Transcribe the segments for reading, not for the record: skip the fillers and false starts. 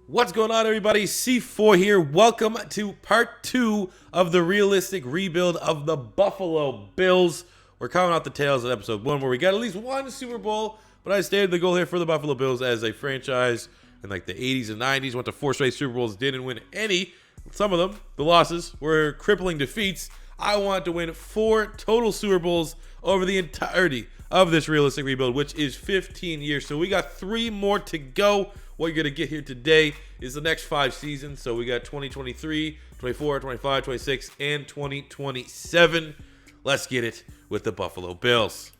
What's going on, everybody? C4 here. Welcome to part 2 of the realistic rebuild of the Buffalo Bills. We're coming out the tails of episode 1 where we got at least one Super Bowl, but I stated the goal here for the Buffalo Bills as a franchise in like the 80s and 90s. Went to 4 straight Super Bowls, didn't win any. Some of them, the losses, were crippling defeats. I want to win 4 total Super Bowls over the entirety of this realistic rebuild, which is 15 years. So we got 3 more to go. What you're going to get here today is the next 5 seasons. So we got 2023, 24, 25, 26, and 2027. Let's get it with the Buffalo Bills.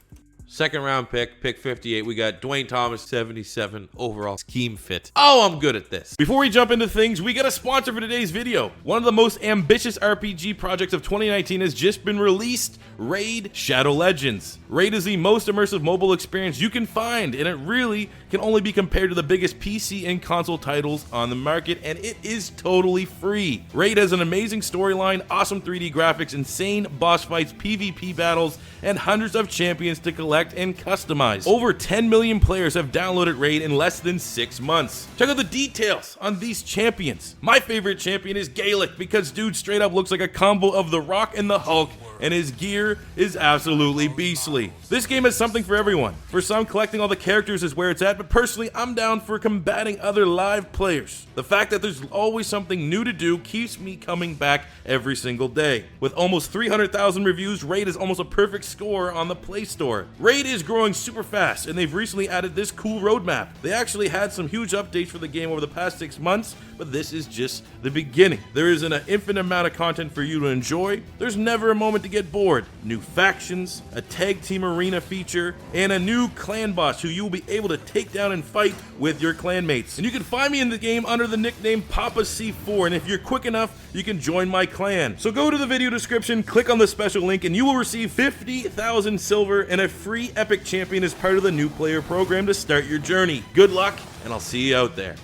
Second round pick 58. We got Dwayne Thomas, 77 overall scheme fit. Oh, I'm good at this. Before we jump into things, we got a sponsor for today's video. One of the most ambitious RPG projects of 2019 has just been released, Raid Shadow Legends. Raid is the most immersive mobile experience you can find, and it really can only be compared to the biggest PC and console titles on the market, and it is totally free. Raid has an amazing storyline, awesome 3D graphics, insane boss fights, PvP battles, and hundreds of champions to collect and customize. Over 10 million players have downloaded Raid in less than 6 months. Check out the details on these champions. My favorite champion is Gaelic because dude straight up looks like a combo of The Rock and the Hulk, and his gear is absolutely beastly. This game has something for everyone. For some, collecting all the characters is where it's at, but personally, I'm down for combating other live players. The fact that there's always something new to do keeps me coming back every single day. With almost 300,000 reviews, Raid is almost a perfect score on the Play Store. Raid is growing super fast, and they've recently added this cool roadmap. They actually had some huge updates for the game over the past 6 months, but this is just the beginning. There is an infinite amount of content for you to enjoy. There's never a moment to get bored. New factions, a tag team arena feature, and a new clan boss who you will be able to take down and fight with your clanmates. And you can find me in the game under the nickname Papa C4, and if you're quick enough, you can join my clan. So go to the video description, click on the special link, and you will receive 50,000 silver and a free epic champion as part of the new player program to start your journey. Good luck, and I'll see you out there.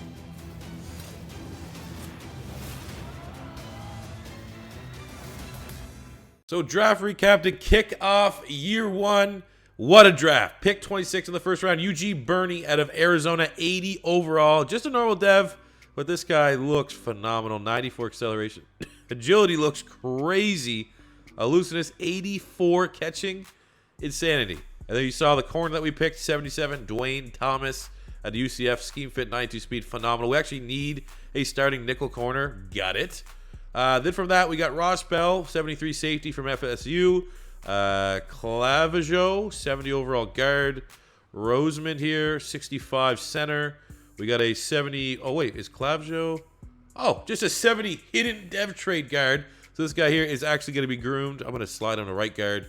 So draft recap to kick off year 1. What a draft. Pick 26 in the first round. UG Burney out of Arizona, 80 overall. Just a normal dev, but this guy looks phenomenal. 94 acceleration. Agility looks crazy. Elusiveness, 84 catching. Insanity. And then you saw the corner that we picked, 77. Dwayne Thomas at the UCF. Scheme fit, 92 speed. Phenomenal. We actually need a starting nickel corner. Got it. Then from that, we got Ross Bell, 73 safety from FSU. Clavijo, 70 overall guard. Rosemond here, 65 center. We got a 70. Oh, wait, is Clavijo? Oh, just a 70 hidden dev trade guard. So this guy here is actually going to be groomed. I'm going to slide him to right guard.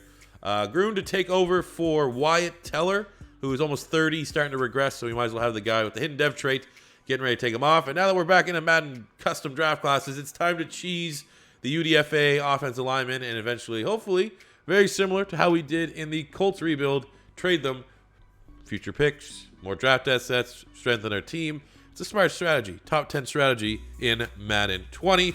Groomed to take over for Wyatt Teller, who is almost 30, starting to regress. So we might as well have the guy with the hidden dev trait. Getting ready to take him off. And now that we're back into Madden custom draft classes, it's time to cheese the UDFA offensive lineman and eventually, hopefully, very similar to how we did in the Colts rebuild, trade them, future picks, more draft assets, strengthen our team. It's a smart strategy, top 10 strategy in Madden 20.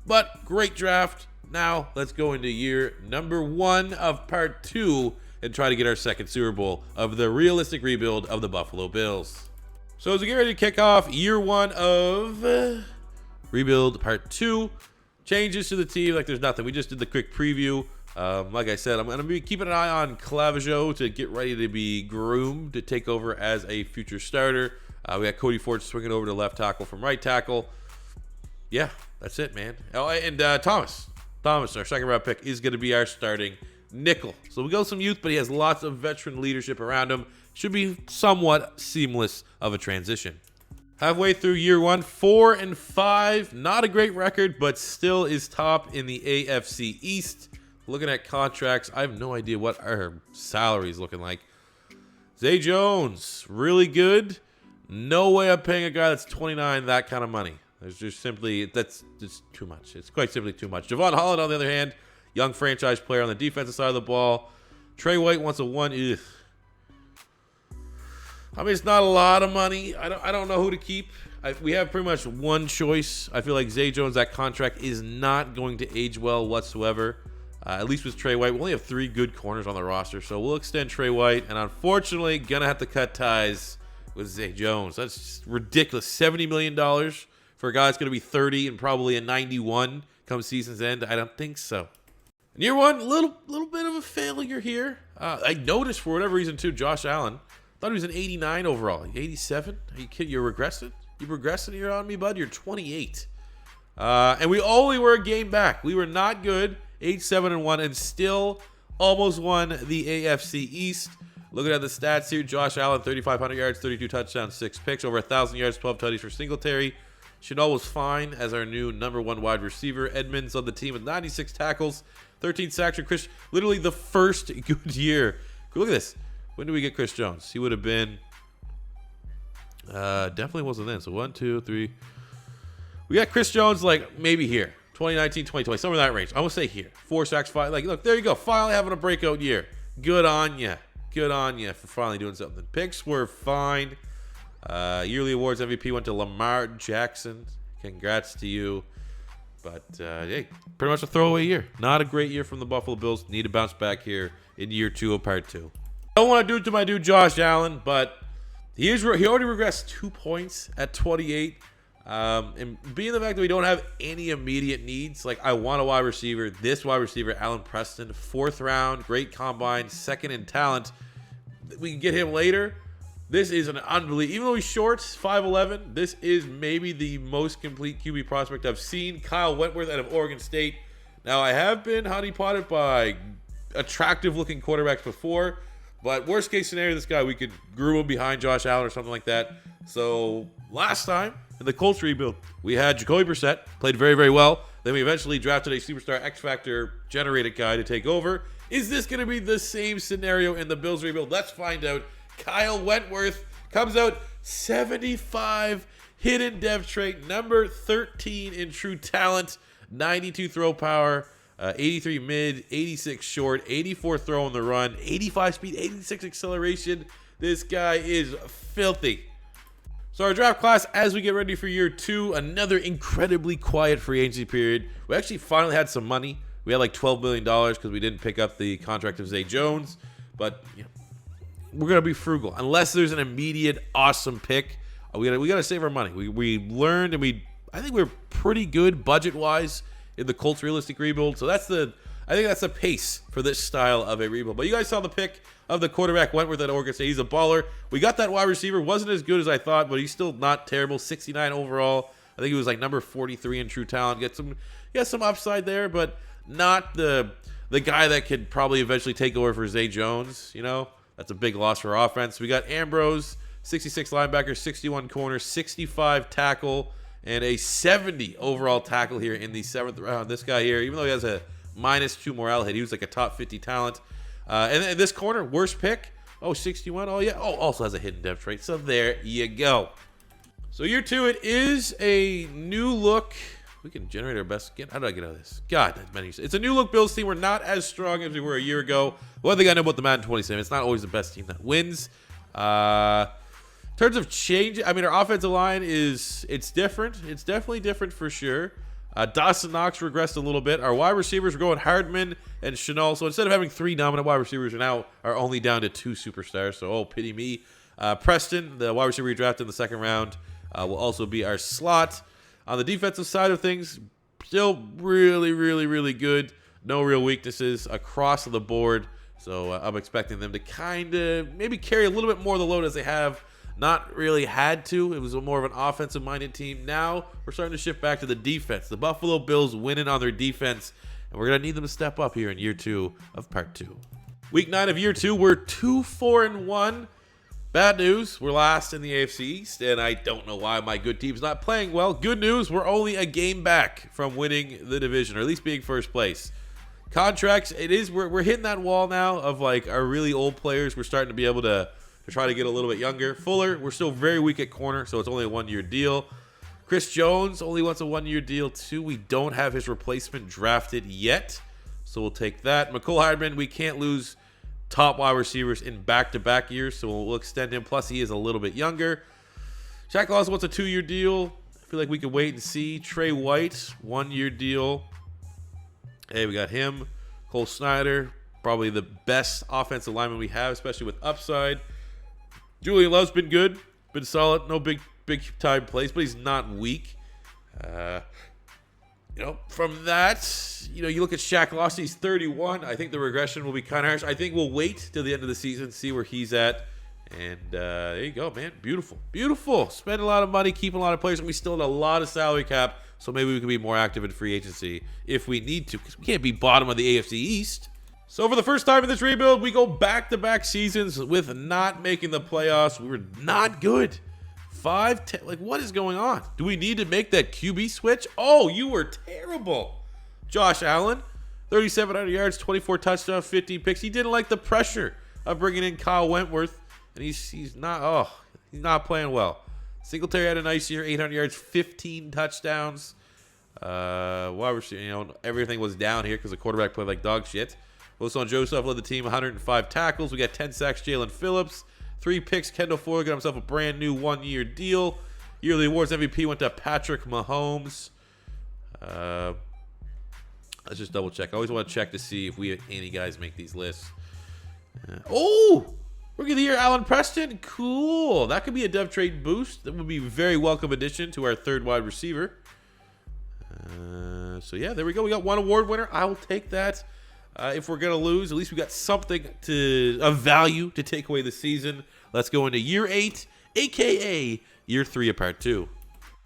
But great draft. Now let's go into year number 1 of part 2 and try to get our second Super Bowl of the realistic rebuild of the Buffalo Bills. So as we get ready to kick off year 1 of rebuild part 2, changes to the team like there's nothing. We just did the quick preview. Like I said, I'm going to be keeping an eye on Clavijo to get ready to be groomed to take over as a future starter. We got Cody Ford swinging over to left tackle from right tackle. Yeah, that's it, man. Oh, and Thomas, our second round pick, is going to be our starting nickel. So we go some youth, but he has lots of veteran leadership around him. Should be somewhat seamless of a transition. Halfway through year 1, 4-5. Not a great record, but still is top in the AFC East. Looking at contracts, I have no idea what our salary is looking like. Zay Jones, really good. No way I'm paying a guy that's 29 that kind of money. There's just simply, that's just too much. It's quite simply too much. Javon Holland, on the other hand, young franchise player on the defensive side of the ball. Trey White wants a 1. Ugh. I mean, it's not a lot of money. I don't know who to keep. We have pretty much one choice. I feel like Zay Jones, that contract is not going to age well whatsoever. At least with Trey White. We only have 3 good corners on the roster, so we'll extend Trey White. And unfortunately, going to have to cut ties with Zay Jones. That's just ridiculous. $70 million for a guy that's going to be 30 and probably a 91 come season's end? I don't think so. In year one, little bit of a failure here. I noticed for whatever reason too, Josh Allen. Thought he was an 89 overall. 87? Are you kidding? You're regressing? You progressing here on me, bud? You're 28. And we only were a game back. We were not good. 8-7-1 and still almost won the AFC East. Looking at the stats here, Josh Allen, 3,500 yards, 32 touchdowns, 6 picks, over 1,000 yards, 12 tutties for Singletary. Shenault was fine as our new #1 wide receiver. Edmonds on the team with 96 tackles, 13 sacks for Chris. Literally the first good year. Look at this. When did we get Chris Jones? He would have been, definitely wasn't then. So 1, 2, 3. We got Chris Jones like maybe here. 2019, 2020, somewhere in that range. I would say here. 4 sacks, 5. Like, look, there you go. Finally having a breakout year. Good on ya. Good on you for finally doing something. Picks were fine. Yearly awards MVP went to Lamar Jackson. Congrats to you. But, hey, pretty much a throwaway year. Not a great year from the Buffalo Bills. Need to bounce back here in year 2 of part 2. Don't want to do it to my dude Josh Allen, but he already regressed 2 points at 28. And being the fact that we don't have any immediate needs, like I want a wide receiver. This wide receiver, Alan Preston, 4th round, great combine, 2nd in talent. We can get him later. This is an unbelievable, even though he's short, 5'11", this is maybe the most complete QB prospect I've seen. Kyle Wentworth out of Oregon State. Now, I have been honeypotted by attractive-looking quarterbacks before, but worst case scenario, this guy, we could groom him behind Josh Allen or something like that. So, last time, in the Colts rebuild, we had Jacoby Brissett, played very, very well. Then we eventually drafted a superstar X-Factor generated guy to take over. Is this going to be the same scenario in the Bills rebuild? Let's find out. Kyle Wentworth comes out 75 hidden dev trait, number 13 in true talent, 92 throw power, 83 mid, 86 short, 84 throw on the run, 85 speed, 86 acceleration. This guy is filthy. So our draft class, as we get ready for year 2, another incredibly quiet free agency period. We actually finally had some money. We had like $12 million because we didn't pick up the contract of Zay Jones. But you know, we're going to be frugal. Unless there's an immediate awesome pick, we got to save our money. We learned, and I think we're pretty good budget-wise in the Colts realistic rebuild. So I think that's the pace for this style of a rebuild. But you guys saw the pick of the quarterback Wentworth at Oregon State. He's a baller. We got that wide receiver. Wasn't as good as I thought, but he's still not terrible. 69 overall. I think he was like number 43 in true talent. Get some upside there, but not the guy that could probably eventually take over for Zay Jones. You know, that's a big loss for our offense. We got Ambrose, 66 linebacker, 61 corner, 65 tackle, and a 70 overall tackle here in the 7th round. This guy here, even though he has a -2 morale hit, he was like a top 50 talent. And then this corner, worst pick. Oh, 61. Oh, yeah. Oh, also has a hidden depth trait. So there you go. So year 2, it is a new look. We can generate our best. How did I get out of this? God, that many. It's a new look Bills team. We're not as strong as we were a year ago. One thing I know about the Madden 27, it's not always the best team that wins. In terms of change, I mean, our offensive line it's different. It's definitely different for sure. Dawson Knox regressed a little bit. Our wide receivers, we're going Hardman and Shenault. So instead of having 3 dominant wide receivers, we now are only down to 2 superstars. So, oh, pity me. Preston, the wide receiver we drafted in the 2nd round, will also be our slot. On the defensive side of things, still really, really, really good. No real weaknesses across the board. So I'm expecting them to kind of maybe carry a little bit more of the load as they have not really had to. It was more of an offensive-minded team. Now we're starting to shift back to the defense. The Buffalo Bills winning on their defense, and we're going to need them to step up here in year 2 of part 2. Week 9 of year 2, we're 2-4-1. Bad news, we're last in the AFC East, and I don't know why my good team's not playing well. Good news, we're only a game back from winning the division, or at least being first place. Contracts, we're hitting that wall now of like our really old players. We're starting to be able to try to get a little bit younger. Fuller, we're still very weak at corner, so it's only a 1-year deal. Chris Jones only wants a 1-year deal too. We don't have his replacement drafted yet, so we'll take that. Mecole Hardman, we can't lose top wide receivers in back-to-back years, so we'll extend him. Plus, he is a little bit younger. Shaq Lawson wants a 2-year deal. I feel like we could wait and see. Trey White, 1-year deal. Hey, we got him. Cole Snyder, probably the best offensive lineman we have, especially with upside. Julian Love's been good, been solid. No big time plays, but he's not weak. From that, you look at Shaq Lawson, he's 31. I think the regression will be kind of harsh. I think we'll wait till the end of the season, see where he's at. And there you go, man. Beautiful. Beautiful. Spend a lot of money, keeping a lot of players, and we still have a lot of salary cap, so maybe we can be more active in free agency if we need to, because we can't be bottom of the AFC East. So for the first time in this rebuild, we go back-to-back seasons with not making the playoffs. We were not good. 5-10, like, what is going on? Do we need to make that QB switch? Oh, you were terrible. Josh Allen, 3,700 yards, 24 touchdowns, 50 picks. He didn't like the pressure of bringing in Kyle Wentworth, and he's not playing well. Singletary had a nice year, 800 yards, 15 touchdowns. Wide receiver, everything was down here because the quarterback played like dog shit. Wilson Joseph led the team, 105 tackles. We got 10 sacks, Jalen Phillips. 3 picks, Kendall Fuller got himself a brand new 1-year deal. Yearly awards MVP went to Patrick Mahomes. Let's just double check. I always want to check to see if we have any guys make these lists. Rookie of the Year, Allen Preston. Cool. That could be a dev trade boost. That would be a very welcome addition to our third wide receiver. So, yeah, there we go. We got one award winner. I will take that. If we're going to lose, at least we got something of value to take away the season. Let's go into year 8, a.k.a. year 3 of part 2.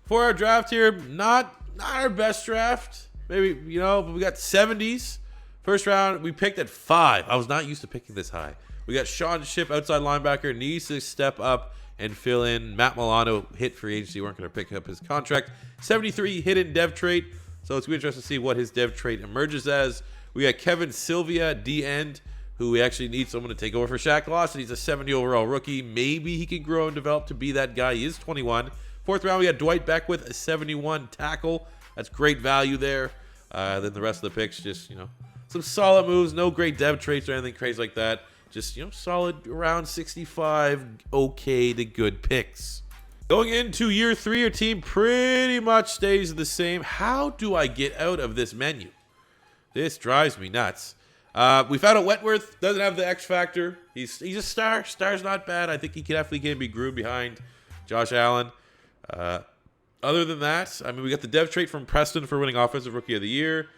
For our draft here, not our best draft. Maybe, but we got 70s. First round, we picked at 5. I was not used to picking this high. We got Sean Shipp, outside linebacker, needs to step up and fill in. Matt Milano hit free agency. Weren't going to pick up his contract. 73 hidden dev trait. So it's going to be interesting to see what his dev trait emerges as. We got Kevin Sylvia, D-end, who we actually need someone to take over for Shaq Lawson. He's a 70 overall rookie. Maybe he can grow and develop to be that guy. He is 21. Fourth round, we got Dwight Beckwith, a 71 tackle. That's great value there. Then the rest of the picks, just, some solid moves. No great dev traits or anything crazy like that. Just, solid around 65, okay to good picks. Going into year 3, your team pretty much stays the same. How do I get out of this menu? This drives me nuts. We found out Wentworth doesn't have the X factor. He's a star. Star's not bad. I think he definitely can be groomed behind Josh Allen. Other than that, we got the dev trait from Preston for winning Offensive Rookie of the Year.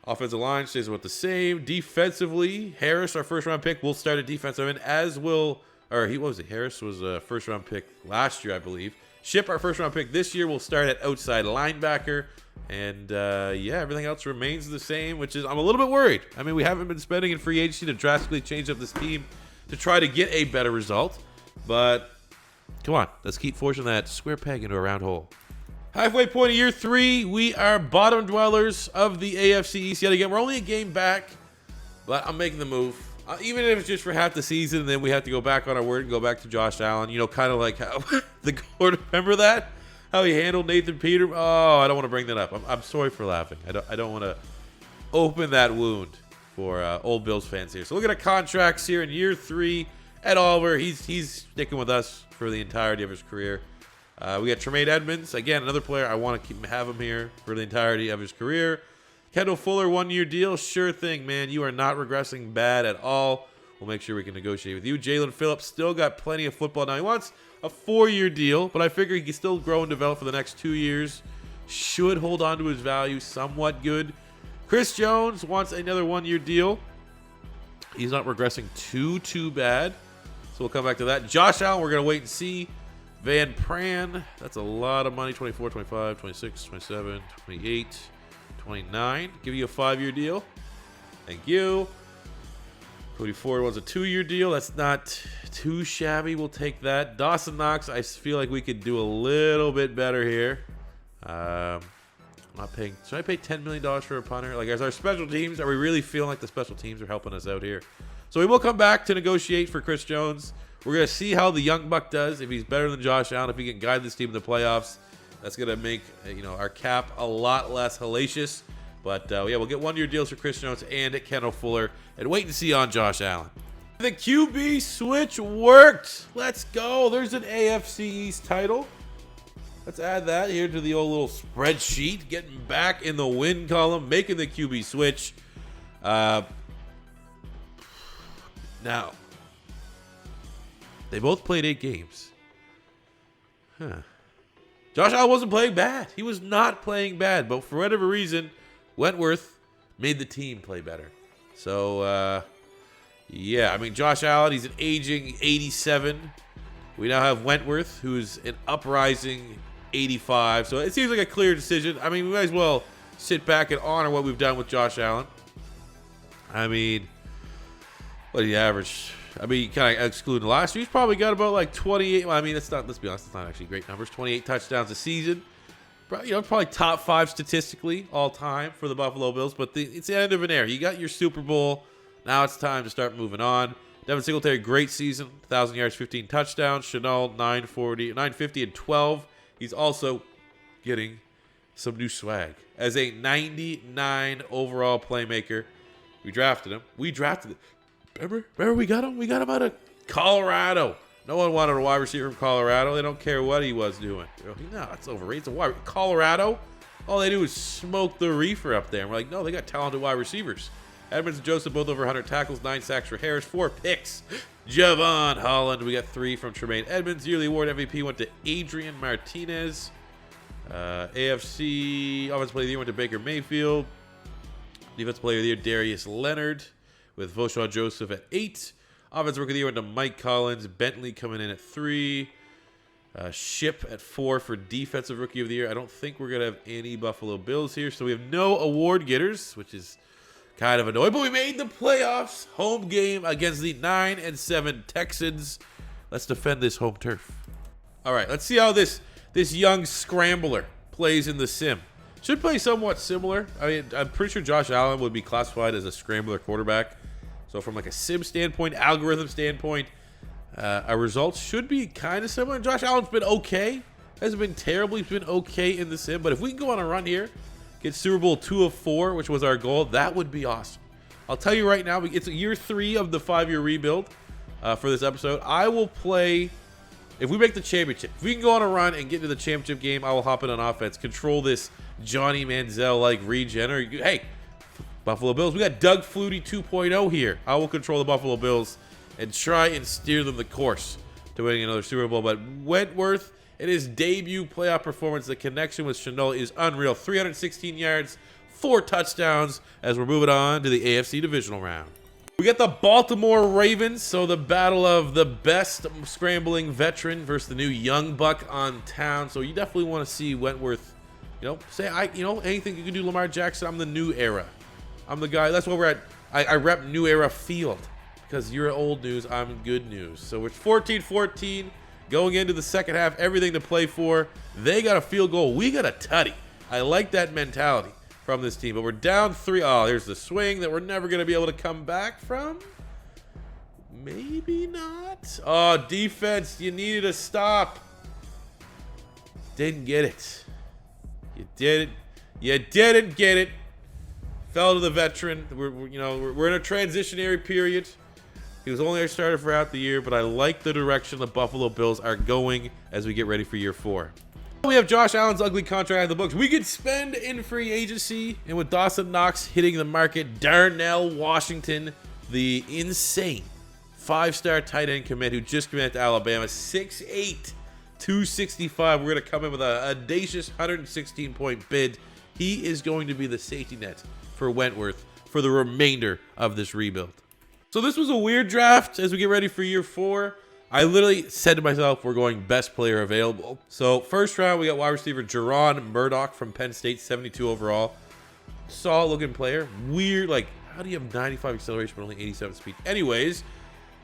Offensive line stays about the same. Defensively, Harris, our first round pick, will start at defensive end, as will, Harris was a first round pick last year, I believe. Shipp, our first round pick this year, will start at outside linebacker. And, everything else remains the same, which is, I'm a little bit worried. We haven't been spending in free agency to drastically change up this team to try to get a better result. But, come on, let's keep forcing that square peg into a round hole. Halfway point of year 3, we are bottom dwellers of the AFC East yet again. We're only a game back, but I'm making the move. Even if it's just for half the season, then we have to go back on our word and go back to Josh Allen. Kind of like how the quarter, remember that? How he handled Nathan Peterman. Oh, I don't want to bring that up. I'm sorry for laughing. I don't want to open that wound for old Bills fans here. So look at our contracts here in year 3. Ed Oliver, he's sticking with us for the entirety of his career. We got Tremaine Edmonds, again, another player I want to have him here for the entirety of his career. Kendall Fuller, 1-year deal. Sure thing, man. You are not regressing bad at all. We'll make sure we can negotiate with you. Jalen Phillips still got plenty of football. Now, he wants a 4-year deal, but I figure he can still grow and develop for the next 2 years. Should hold on to his value somewhat good. Chris Jones wants another 1-year deal. He's not regressing too bad. So we'll come back to that. Josh Allen, we're going to wait and see. Van Pran, that's a lot of money. 24, 25, 26, 27, 28, 29. Give you a 5-year deal. Thank you. Cody Ford wants a 2-year deal. That's not too shabby. We'll take that. Dawson Knox, I feel like we could do a little bit better here. I'm not paying. Should I pay $10 million for a punter? Like, as our special teams, are we really feeling like the special teams are helping us out here? So we will come back to negotiate for Chris Jones. We're going to see how the young buck does. If he's better than Josh Allen, if he can guide this team in the playoffs, that's going to make our cap a lot less hellacious. But, we'll get 1-year deals for Chris Jones and Kendall Fuller. And wait and see on Josh Allen. The QB switch worked. Let's go. There's an AFC East title. Let's add that here to the old little spreadsheet. Getting back in the win column. Making the QB switch. Now, they both played 8 games. Huh. Josh Allen wasn't playing bad. He was not playing bad. But for whatever reason, Wentworth made the team play better. So, yeah. I mean, Josh Allen, he's an aging 87. We now have Wentworth, who's an uprising 85. So it seems like a clear decision. I mean, we might as well sit back and honor what we've done with Josh Allen. I mean, what did he average? I mean, kind of excluding last year, he's probably got about like 28. Well, I mean, let's be honest, it's not actually great numbers. 28 touchdowns a season. Probably top 5 statistically all time for the Buffalo Bills. But it's the end of an era. You got your Super Bowl. Now it's time to start moving on. Devin Singletary, great season. 1,000 yards, 15 touchdowns. Shenault, 950 and 12. He's also getting some new swag. As a 99 overall playmaker, we drafted him. Remember we got him? We got him out of Colorado. No one wanted a wide receiver from Colorado. They don't care what he was doing. No, that's overrated. It's a wide Colorado, all they do is smoke the reefer up there. And we're like, no, they got talented wide receivers. Edmonds and Joseph both over 100 tackles, 9 sacks for Harris, 4 picks. Javon Holland, we got 3 from Tremaine Edmonds. Yearly award MVP went to Adrian Martinez. AFC Offensive Player of the Year went to Baker Mayfield. Defensive Player of the Year, Darius Leonard, with Voshaw Joseph at 8. Offensive Rookie of the Year went to Mike Collins. Bentley coming in at 3. Ship at 4 for Defensive Rookie of the Year. I don't think we're going to have any Buffalo Bills here, so we have no award getters, which is kind of annoying. But we made the playoffs. Home game against the 9-7 Texans. Let's defend this home turf. All right, let's see how this young scrambler plays in the sim. Should play somewhat similar. I mean, I'm pretty sure Josh Allen would be classified as a scrambler quarterback. So from like a sim standpoint, algorithm standpoint, our results should be kind of similar. Josh Allen's been okay. Hasn't been terrible. He's been okay in the sim. But if we can go on a run here, get Super Bowl 2 of 4, which was our goal, that would be awesome. I'll tell you right now, it's year 3 of the 5-year rebuild for this episode. I will play, if we make the championship, if we can go on a run and get to the championship game, I will hop in on offense, control this Johnny Manziel-like regen. Or, hey, Buffalo Bills, we got Doug Flutie 2.0 here. I will control the Buffalo Bills and try and steer them the course to winning another Super Bowl. But Wentworth, in his debut playoff performance, the connection with Shenault is unreal. 316 yards, 4 touchdowns, as we're moving on to the AFC divisional round. We got the Baltimore Ravens, so the battle of the best scrambling veteran versus the new young buck on town. So you definitely want to see Wentworth, say, anything you can do, Lamar Jackson, I'm the new era. I'm the guy. That's what we're at. I rep new era field because you're old news. I'm good news. So we're 14-14 going into the second half. Everything to play for. They got a field goal. We got a tutty. I like that mentality from this team. But we're down 3. Oh, there's the swing that we're never going to be able to come back from. Maybe not. Oh, defense, you needed to stop. Didn't get it. You did it. You didn't get it. Fell to the veteran. We're in a transitionary period. He was only our starter throughout the year, but I like the direction the Buffalo Bills are going as we get ready for year 4. We have Josh Allen's ugly contract in the books. We could spend in free agency, and with Dawson Knox hitting the market, Darnell Washington, the insane 5-star tight end commit who just committed to Alabama, 6'8", 265. We're going to come in with a audacious 116-point bid. He is going to be the safety net for Wentworth for the remainder of this rebuild. So this was a weird draft as we get ready for year 4. I literally said to myself, we're going best player available. So first round, we got wide receiver Jerron Murdoch from Penn State, 72 overall. Solid looking player. Weird, how do you have 95 acceleration but only 87 speed? Anyways,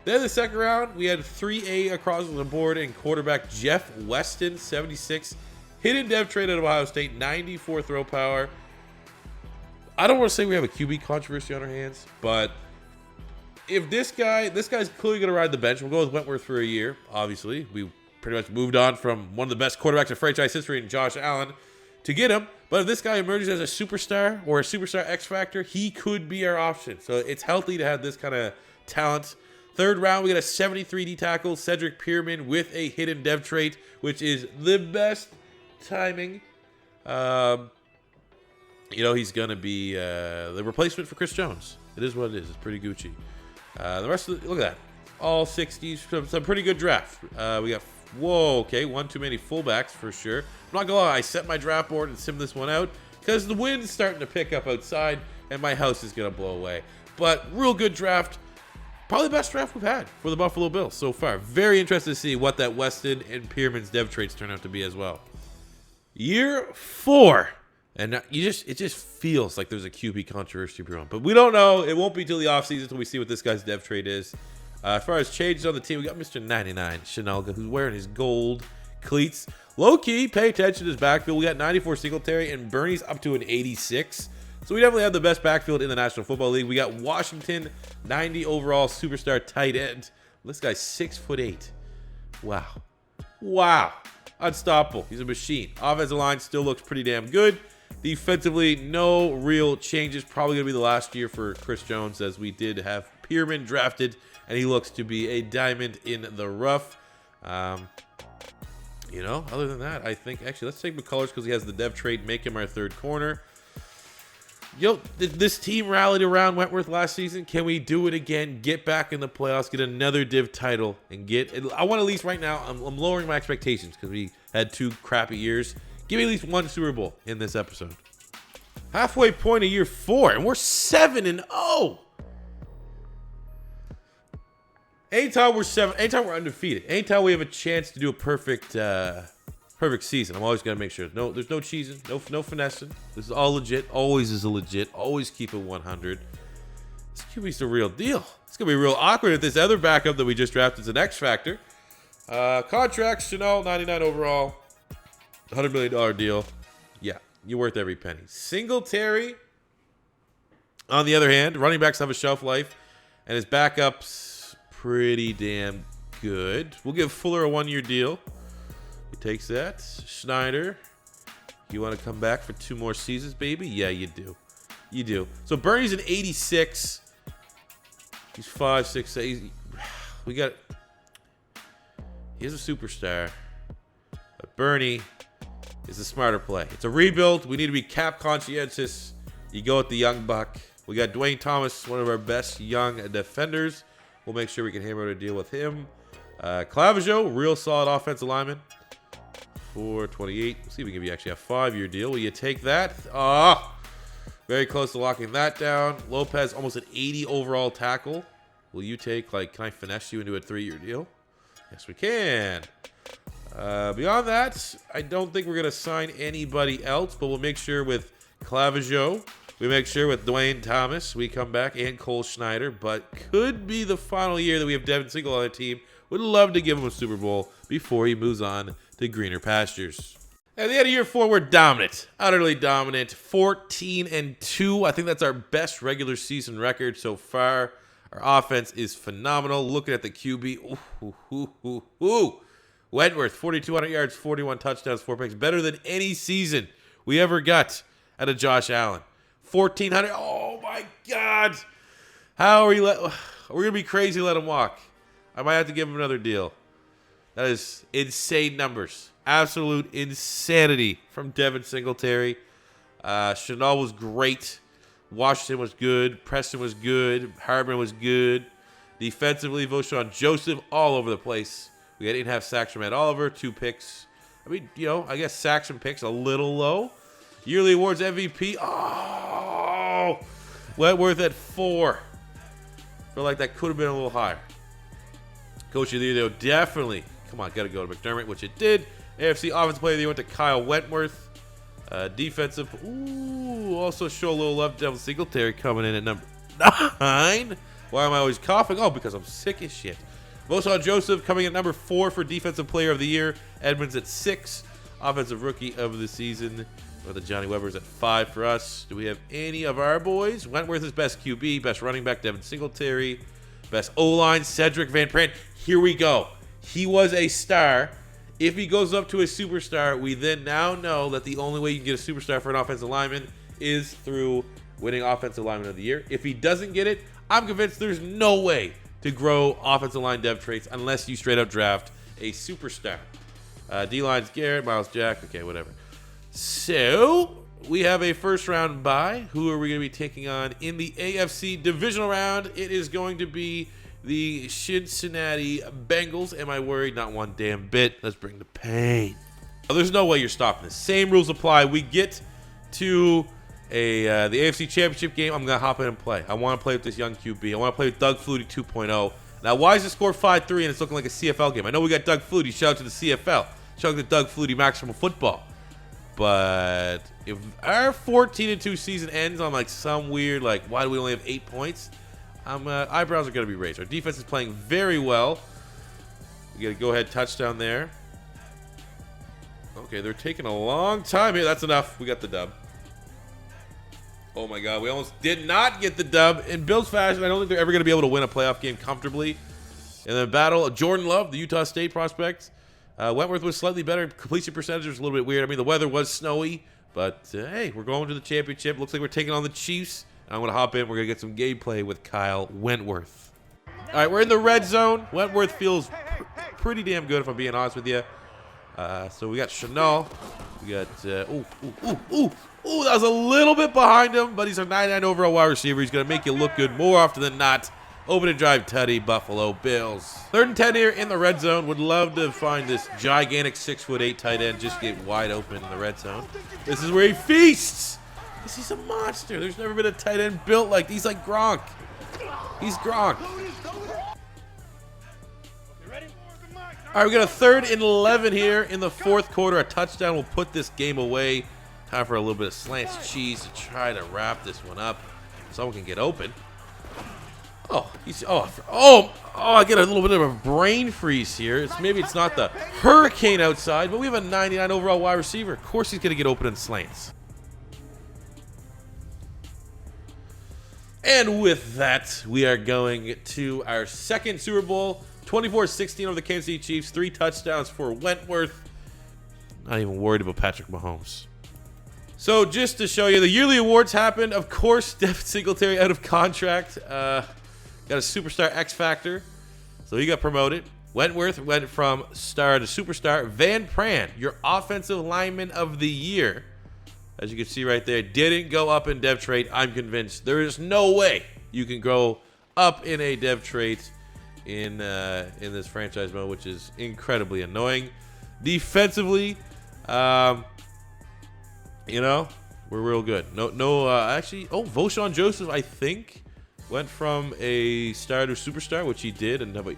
then the second round, we had 3A across the board and quarterback Jeff Weston, 76. Hidden dev trade out of Ohio State, 94 throw power. I don't want to say we have a QB controversy on our hands, but if this guy's clearly going to ride the bench. We'll go with Wentworth for a year, obviously. We pretty much moved on from one of the best quarterbacks in franchise history in Josh Allen to get him. But if this guy emerges as a superstar or a superstar X factor, he could be our option. So it's healthy to have this kind of talent. Third round, we got a 73 D tackle, Cedric Pierman, with a hidden dev trait, which is the best timing. He's going to be the replacement for Chris Jones. It is what it is. It's pretty Gucci. The rest of look at that. All 60s. Some pretty good draft. We got Whoa, okay, one too many fullbacks for sure. I'm not gonna lie, I set my draft board and simmed this one out because the wind's starting to pick up outside and my house is gonna blow away. But real good draft. Probably the best draft we've had for the Buffalo Bills so far. Very interested to see what that Weston and Pearman's dev traits turn out to be as well. Year 4. And it just feels like there's a QB controversy brewing. But we don't know. It won't be till the offseason until we see what this guy's dev trait is. As far as changes on the team, we got Mr. 99, Shenault, who's wearing his gold cleats. Low-key, pay attention to his backfield. We got 94 Singletary, and Bernie's up to an 86. So we definitely have the best backfield in the National Football League. We got Washington, 90 overall superstar tight end. This guy's 6'8". Wow. Wow. Unstoppable. He's a machine. Offensive line still looks pretty damn good. Defensively, no real changes. Probably going to be the last year for Chris Jones, as we did have Pearman drafted, and he looks to be a diamond in the rough. You know, other than that, I think, actually, let's take McCullers because he has the dev trait, make him our third corner. Yo, this team rallied around Wentworth last season. Can we do it again? Get back in the playoffs, get another div title, and I want at least right now, I'm lowering my expectations because we had 2 crappy years. Give me at least 1 Super Bowl in this episode. Halfway point of year 4, and we're 7-0. Anytime we're undefeated, anytime we have a chance to do a perfect season, I'm always gonna make sure there's no cheesing, no finessing. This is all legit. Always is a legit. Always keep it 100. This QB's the real deal. It's gonna be real awkward if this other backup that we just drafted is an X factor. Contract, Shenault, 99 overall, $100 million deal. Yeah, you're worth every penny. Singletary, on the other hand, running backs have a shelf life, and his backups pretty damn good. We'll give Fuller a 1-year deal. He takes that. Schneider, you want to come back for 2 more seasons, baby? Yeah, you do. You do. So Bernie's an 86. He's 5'6". He's a superstar. But Bernie is a smarter play. It's a rebuild. We need to be cap conscientious. You go with the young buck. We got Dwayne Thomas, one of our best young defenders. We'll make sure we can hammer out a deal with him. Clavijo, real solid offensive lineman. 428. Let's see if we can give you actually a 5-year deal. Will you take that? Very close to locking that down. Lopez, almost an 80 overall tackle. Will you take, can I finesse you into a 3-year deal? Yes, we can. Beyond that, I don't think we're going to sign anybody else, but we'll make sure with Clavijo, we make sure with Dwayne Thomas, we come back, and Cole Schneider, but could be the final year that we have Devin Singletary on the team. Would love to give him a Super Bowl before he moves on to greener pastures. At the end of year 4, we're dominant, utterly dominant, 14-2. I think that's our best regular season record so far. Our offense is phenomenal. Looking at the QB, Wentworth, 4,200 yards, 41 touchdowns, 4 picks, better than any season we ever got out of Josh Allen. 1,400. Oh my God! How are we? We're gonna be crazy. To let him walk. I might have to give him another deal. That is insane numbers. Absolute insanity from Devin Singletary. Shenault was great. Washington was good. Preston was good. Hardman was good. Defensively, Voshon Joseph all over the place. We got 8.5 sacks from Ed Oliver, 2 picks. I mean, I guess sacks and picks a little low. Yearly awards MVP. Oh, Wentworth at 4. Feel like that could have been a little higher. Coach of the year, though, definitely. Come on, got to go to McDermott, which it did. AFC Offensive Player of the Year went to Kyle Wentworth. Defensive. Ooh, also show a little love. Devin Singletary coming in at number 9. Why am I always coughing? Oh, because I'm sick as shit. Voshon Joseph coming at number 4 for Defensive Player of the Year. Edmonds at 6. Offensive Rookie of the Season. With the Johnny Weber's at 5 for us. Do we have any of our boys? Wentworth is best QB. Best running back, Devin Singletary. Best O-line, Cedric Van Pran. Here we go. He was a star. If he goes up to a superstar, we then now know that the only way you can get a superstar for an offensive lineman is through winning Offensive Lineman of the Year. If he doesn't get it, I'm convinced there's no way to grow offensive line dev traits unless you straight up draft a superstar. D-line's Garrett, Miles Jack. Okay, whatever. So we have a first round bye. Who are we going to be taking on in the AFC divisional round? It is going to be the Cincinnati Bengals. Am I worried? Not one damn bit. Let's bring the pain. Oh, there's no way you're stopping this. Same rules apply. We get to the AFC Championship game. I'm going to hop in and play. I want to play with this young QB. I want to play with Doug Flutie 2.0. Now, why is the score 5-3 and it's looking like a CFL game? I know we got Doug Flutie. Shout out to the CFL. Shout out to Doug Flutie Maximum Football. But if our 14-2 season ends on like some weird, like, why do we only have 8 points? Eyebrows are going to be raised. Our defense is playing very well. We got a go-ahead touchdown there. Okay, they're taking a long time here. That's enough. We got the dub. Oh my God, we almost did not get the dub. In Bills fashion, I don't think they're ever going to be able to win a playoff game comfortably. In the battle of Jordan Love, the Utah State prospect, Wentworth was slightly better. Completion percentage was a little bit weird. I mean, the weather was snowy, but hey, we're going to the championship. Looks like we're taking on the Chiefs. I'm going to hop in. We're going to get some gameplay with Kyle Wentworth. All right, we're in the red zone. Wentworth feels pretty damn good, if I'm being honest with you. So we got Shenault. We got, that was a little bit behind him, but he's a 99 overall wide receiver. He's going to make you look good more often than not. Open and drive tutty, Buffalo Bills. 3rd and 10 here in the red zone. Would love to find this gigantic 6'8" tight end just get wide open in the red zone. This is where he feasts. He's a monster. There's never been a tight end built like, he's like Gronk. He's Gronk. All right, we got a 3rd and 11 here in the 4th quarter. A touchdown will put this game away. Time for a little bit of slants cheese to try to wrap this one up. Someone can get open. I get a little bit of a brain freeze here. Maybe it's not the hurricane outside, but we have a 99 overall wide receiver. Of course he's going to get open in slants. And with that, we are going to our 2nd Super Bowl. 24-16 over the Kansas City Chiefs. 3 touchdowns for Wentworth. Not even worried about Patrick Mahomes. So just to show you, the yearly awards happened. Of course, Devin Singletary out of contract. Got a superstar X Factor. So he got promoted. Wentworth went from star to superstar. Van Pran, your offensive lineman of the year, as you can see right there, didn't go up in dev trait. I'm convinced there is no way you can go up in a dev trait in this franchise mode, which is incredibly annoying. Defensively, we're real good. Actually, Voshon Joseph, I think, went from a star to superstar, which he did, and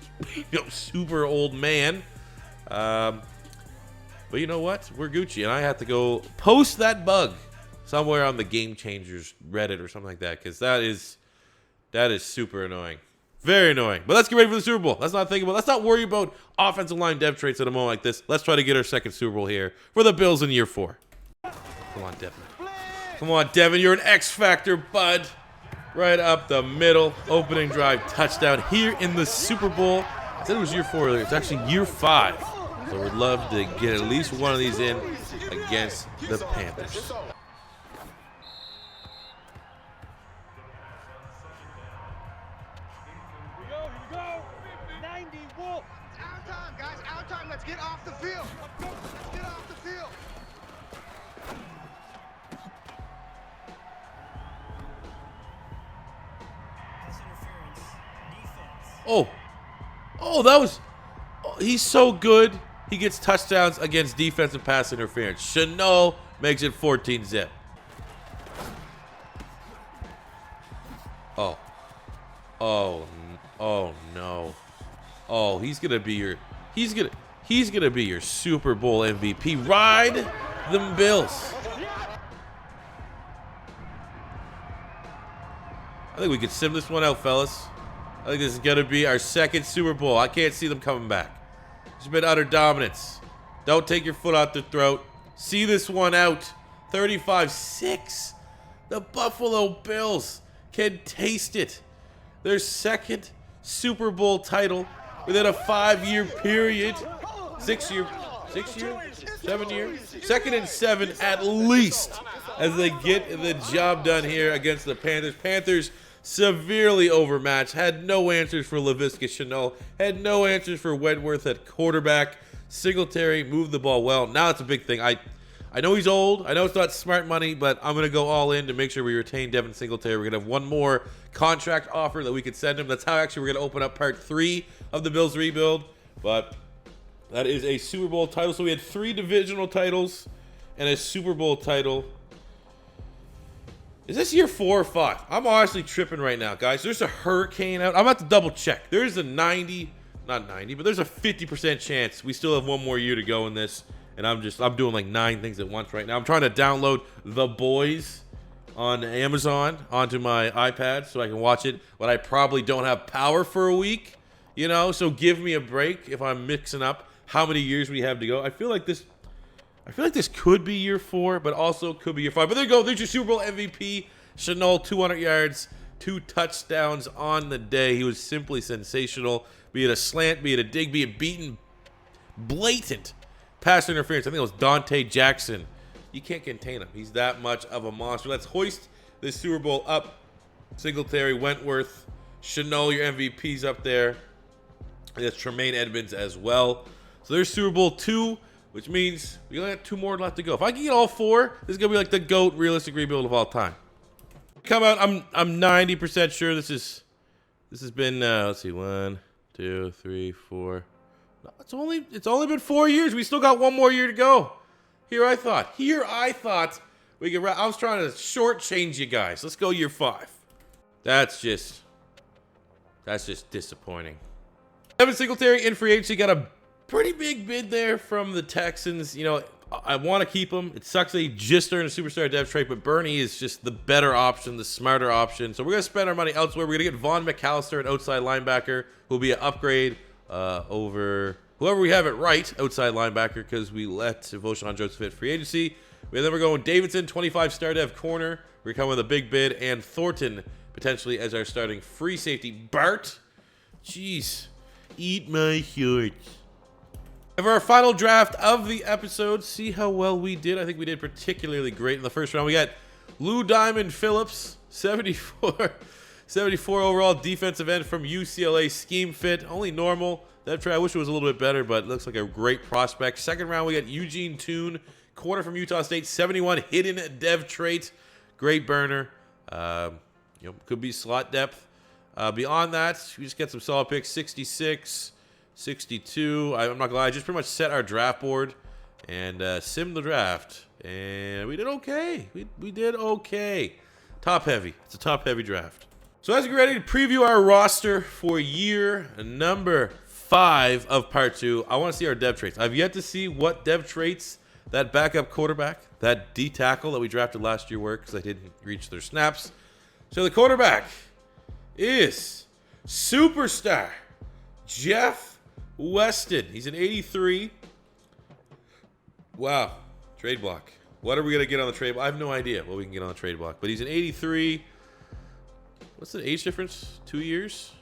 super old man. But you know what? We're Gucci, and I have to go post that bug somewhere on the Game Changers Reddit or something like that, because that is super annoying. Very annoying. But let's get ready for the Super Bowl. Let's not worry about offensive line dev traits at a moment like this. Let's try to get our 2nd Super Bowl here for the Bills in year 4. Come on, Devin. Come on, Devin. You're an X Factor, bud. Right up the middle. Opening drive touchdown here in the Super Bowl. I said it was year 4 earlier. It's actually year 5. So we'd love to get at least one of these in against the Panthers. Let's get off the field. Let's get off the field. He's so good. He gets touchdowns against defensive pass interference. Shenault makes it 14-zip. Oh no. Oh, he's gonna be your Super Bowl MVP. Ride them Bills. I think we could sim this one out, fellas. I think this is gonna be our 2nd Super Bowl. I can't see them coming back. It's been utter dominance. Don't take your foot out their throat. See this one out. 35-6. The Buffalo Bills can taste it. Their 2nd Super Bowl title within a 5-year period. 6 year, 7 year, 2nd and 7 at least, as they get the job done here against the Panthers. Panthers severely overmatched, had no answers for Laviska Shenault, had no answers for Wentworth at quarterback. Singletary moved the ball well. Now it's a big thing. I know he's old. I know it's not smart money, but I'm going to go all in to make sure we retain Devin Singletary. We're going to have one more contract offer that we could send him. That's how actually we're going to open up part 3 of the Bills rebuild. But that is a Super Bowl title. So we had 3 divisional titles and a Super Bowl title. Is this year 4 or 5? I'm honestly tripping right now, guys. There's a hurricane out. I'm about to double check. There's a not 90, but there's a 50% chance we still have one more year to go in this. And I'm doing like 9 things at once right now. I'm trying to download The Boys on Amazon onto my iPad so I can watch it, but I probably don't have power for a week, you know? So give me a break if I'm mixing up how many years we have to go. I feel like this could be year 4, but also could be year 5. But there you go. There's your Super Bowl MVP. Shenault, 200 yards, 2 touchdowns on the day. He was simply sensational. Be it a slant, be it a dig, be it beaten, blatant pass interference. I think it was Dante Jackson. You can't contain him. He's that much of a monster. Let's hoist this Super Bowl up. Singletary, Wentworth, Shenault, your MVPs up there. And that's Tremaine Edmonds as well. So there's Super Bowl 2, which means we only have 2 more left to go. If I can get all 4, this is gonna be like the GOAT realistic rebuild of all time. Come out. I'm 90% sure this has been let's see, 1, 2, 3, 4. No, it's only been 4 years. We still got 1 more year to go. Here I thought we could. I was trying to shortchange you guys. Let's go year 5. That's just disappointing. Devin Singletary in free agency got a pretty big bid there from the Texans. You know, I want to keep him. It sucks that he just earned a superstar dev trade, but Bernie is just the better option, the smarter option. So we're gonna spend our money elsewhere. We're gonna get Von McAllister, an outside linebacker, who'll be an upgrade over whoever we have it right, outside linebacker, because we let Voshan Joseph hit free agency. Then we're going Davidson, 25 star dev corner. We're coming with a big bid, and Thornton potentially as our starting free safety. Bart, jeez, eat my shorts. And for our final draft of the episode, see how well we did. I think we did particularly great in the first round. We got Lou Diamond Phillips, 74 overall defensive end from UCLA, scheme fit, only normal. That trade, I wish it was a little bit better, but it looks like a great prospect. Second round, we got Eugene Toon, corner from Utah State, 71 hidden dev trait, great burner. Could be slot depth. Beyond that, we just get some solid picks, 66, 62. I'm not gonna lie, I just pretty much set our draft board and simmed the draft, and we did okay. We did okay. Top heavy. It's a top heavy draft. So as we get ready to preview our roster for year number 5 of part 2, I want to see our dev traits. I've yet to see what dev traits that backup quarterback, that D tackle that we drafted last year were, because I didn't reach their snaps. So the quarterback is superstar Jeff Weston. He's an 83. Wow. Trade block. What are we going to get on the trade block? I have no idea what we can get on the trade block, but he's an 83. What's the age difference? 2 years?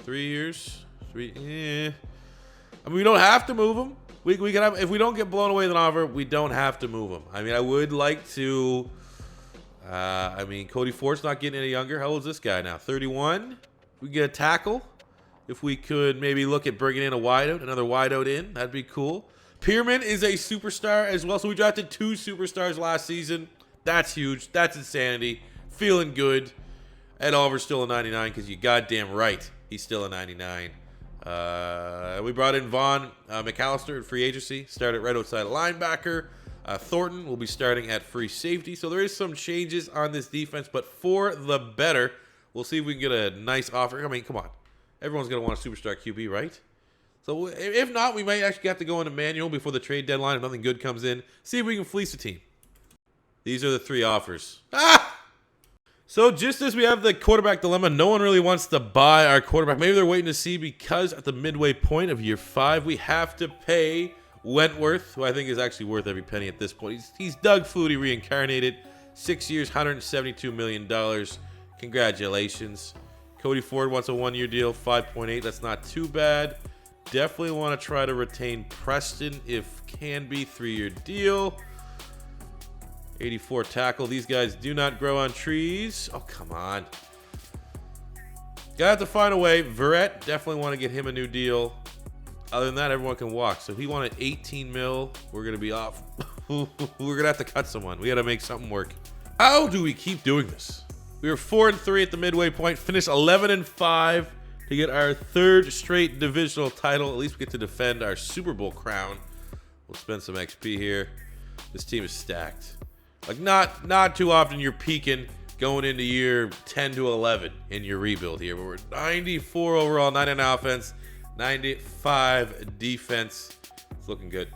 3 years? 3? I mean, we don't have to move him. We can have, if we don't get blown away with an offer, we don't have to move him. I mean, I would like to. Cody Fort's not getting any younger. How old is this guy now? 31. We get a tackle. If we could maybe look at bringing in a wideout, another wideout in, that'd be cool. Pierman is a superstar as well. So we drafted 2 superstars last season. That's huge. That's insanity. Feeling good. Ed Oliver's still a 99 because you goddamn right he's still a 99. We brought in Von McAllister at free agency. Started right outside linebacker. Thornton will be starting at free safety. So there is some changes on this defense, but for the better. We'll see if we can get a nice offer. I mean, come on. Everyone's going to want a superstar QB, right? So if not, we might actually have to go into manual before the trade deadline if nothing good comes in. See if we can fleece a team. These are the 3 offers. So just as we have the quarterback dilemma, no one really wants to buy our quarterback. Maybe they're waiting to see because at the midway point of year 5, we have to pay Wentworth, who I think is actually worth every penny at this point. He's Doug Flutie reincarnated. 6 years, $172 million. Congratulations. Cody Ford wants a 1-year deal, 5.8. That's not too bad. Definitely want to try to retain Preston if can be. 3-year deal. 84 tackle. These guys do not grow on trees. Oh, come on. Gotta have to find a way. Verrett, definitely want to get him a new deal. Other than that, everyone can walk. So he wanted 18 mil. We're going to be off We're going to have to cut someone. We got to make something work. How do we keep doing this? We were 4-3 at the midway point, finished 11-5 to get our third straight divisional title. At least we get to defend our Super Bowl crown. We'll spend some XP here. This team is stacked. Like, not too often you're peaking going into year 10 to 11 in your rebuild here. But we're 94 overall, 99 offense, 95 defense. It's looking good.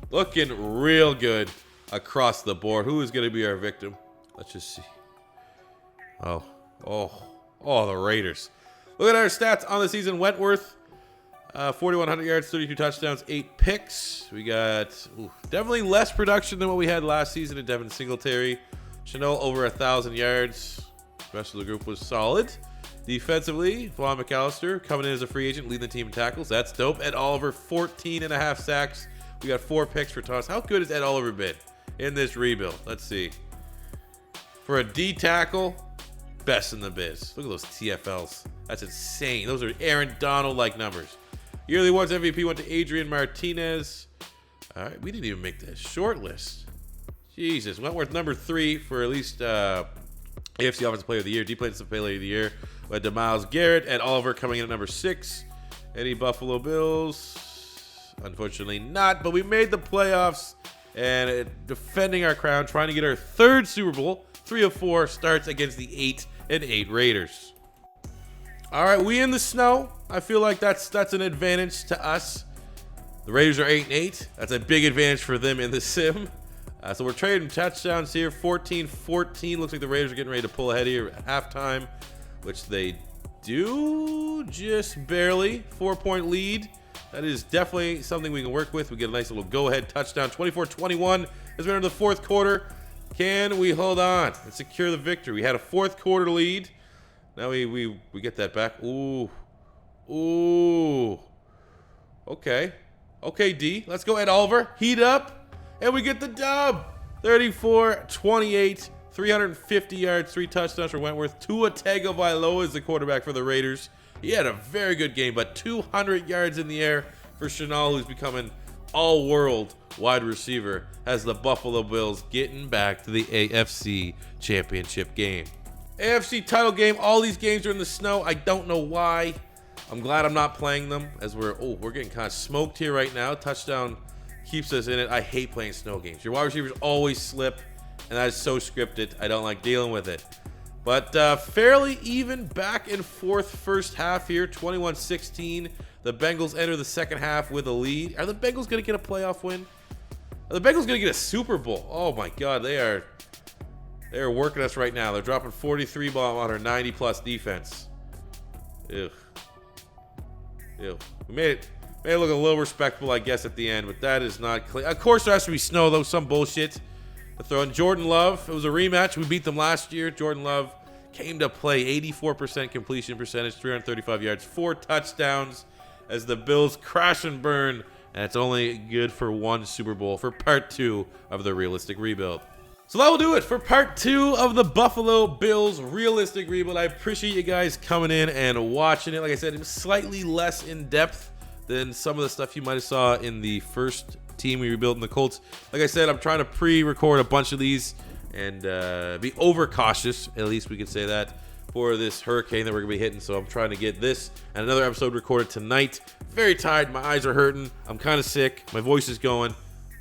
Looking real good across the board. Who is going to be our victim? Let's just see. Oh, the Raiders. Look at our stats on the season. Wentworth, 4,100 yards, 32 touchdowns, 8 picks. We got definitely less production than what we had last season at Devin Singletary. Shenault over 1,000 yards. The rest of the group was solid. Defensively, Vaughn McAllister coming in as a free agent, leading the team in tackles. That's dope. Ed Oliver, 14.5 sacks. We got 4 picks for toss. How good has Ed Oliver been in this rebuild? Let's see. For a D tackle, best in the biz. Look at those TFLs. That's insane. Those are Aaron Donald-like numbers. Yearly Awards MVP went to Adrian Martinez. All right, we didn't even make the short list. Jesus. Wentworth number 3 for at least AFC Offensive Player of the Year, Defensive Player of the Year. We had DeMyles Garrett and Oliver coming in at number 6. Any Buffalo Bills? Unfortunately not, but we made the playoffs and defending our crown, trying to get our third Super Bowl. 3 of 4 starts against the 8-8 Raiders. All right, we in the snow. I feel like that's an advantage to us. The Raiders are 8-8. That's a big advantage for them in the sim. So we're trading touchdowns here. 14-14. Looks like the Raiders are getting ready to pull ahead here at halftime, which they do just barely. 4-point lead. That is definitely something we can work with. We get a nice little go-ahead touchdown. 24-21 as we enter the fourth quarter. Can we hold on and secure the victory? We had a fourth quarter lead. Now we get that back. Ooh. Okay, D. Let's go, Ed Oliver. Heat up. And we get the dub. 34-28. 350 yards, 3 touchdowns for Wentworth. Tua Tagovailoa is the quarterback for the Raiders. He had a very good game, but 200 yards in the air for Shenault, who's becoming all-world wide receiver, as the Buffalo Bills getting back to the AFC Championship game. AFC title game. All these games are in the snow. I don't know why. I'm glad I'm not playing them, as we're getting kind of smoked here right now. Touchdown keeps us in it. I hate playing snow games. Your wide receivers always slip, and that is so scripted. I don't like dealing with it. But fairly even back and forth first half here, 21-16. The Bengals enter the second half with a lead. Are the Bengals going to get a playoff win? Are the Bengals going to get a Super Bowl? Oh my God, they are working us right now. They're dropping 43 ball on our 90+ defense. Ew. We made it look a little respectable, I guess, at the end, but that is not clear. Of course, there has to be snow, though. Some bullshit. To throw in Jordan Love. It was a rematch. We beat them last year. Jordan Love came to play. 84% completion percentage, 335 yards, 4 touchdowns as the Bills crash and burn. And it's only good for 1 Super Bowl for part 2 of the realistic rebuild. So that will do it for part 2 of the Buffalo Bills realistic rebuild. I appreciate you guys coming in and watching it. Like I said, it was slightly less in depth than some of the stuff you might have saw in the first team we rebuilt in the Colts. Like I said, I'm trying to pre-record a bunch of these and be overcautious, at least we could say that, for this hurricane that we're going to be hitting. So I'm trying to get this and another episode recorded tonight. Very tired. My eyes are hurting. I'm kind of sick. My voice is going,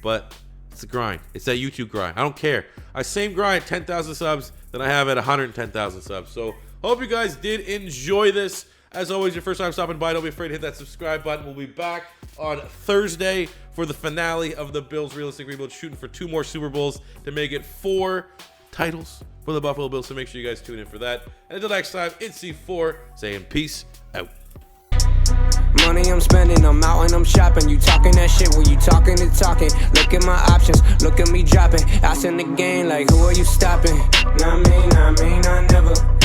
but it's a grind. It's that YouTube grind. I don't care. I same grind at 10,000 subs than I have at 110,000 subs. So hope you guys did enjoy this. As always, your first time stopping by, don't be afraid to hit that subscribe button. We'll be back on Thursday for the finale of the Bills realistic rebuild, shooting for 2 more Super Bowls to make it 4 titles for the Buffalo Bills. So make sure you guys tune in for that. And until next time, it's C4 saying peace out. Money I'm spending, I'm out and I'm shopping. You talking that shit, well you talking and talking. Look at my options, look at me dropping. Ass in the game, like who are you stopping? Not me, I never.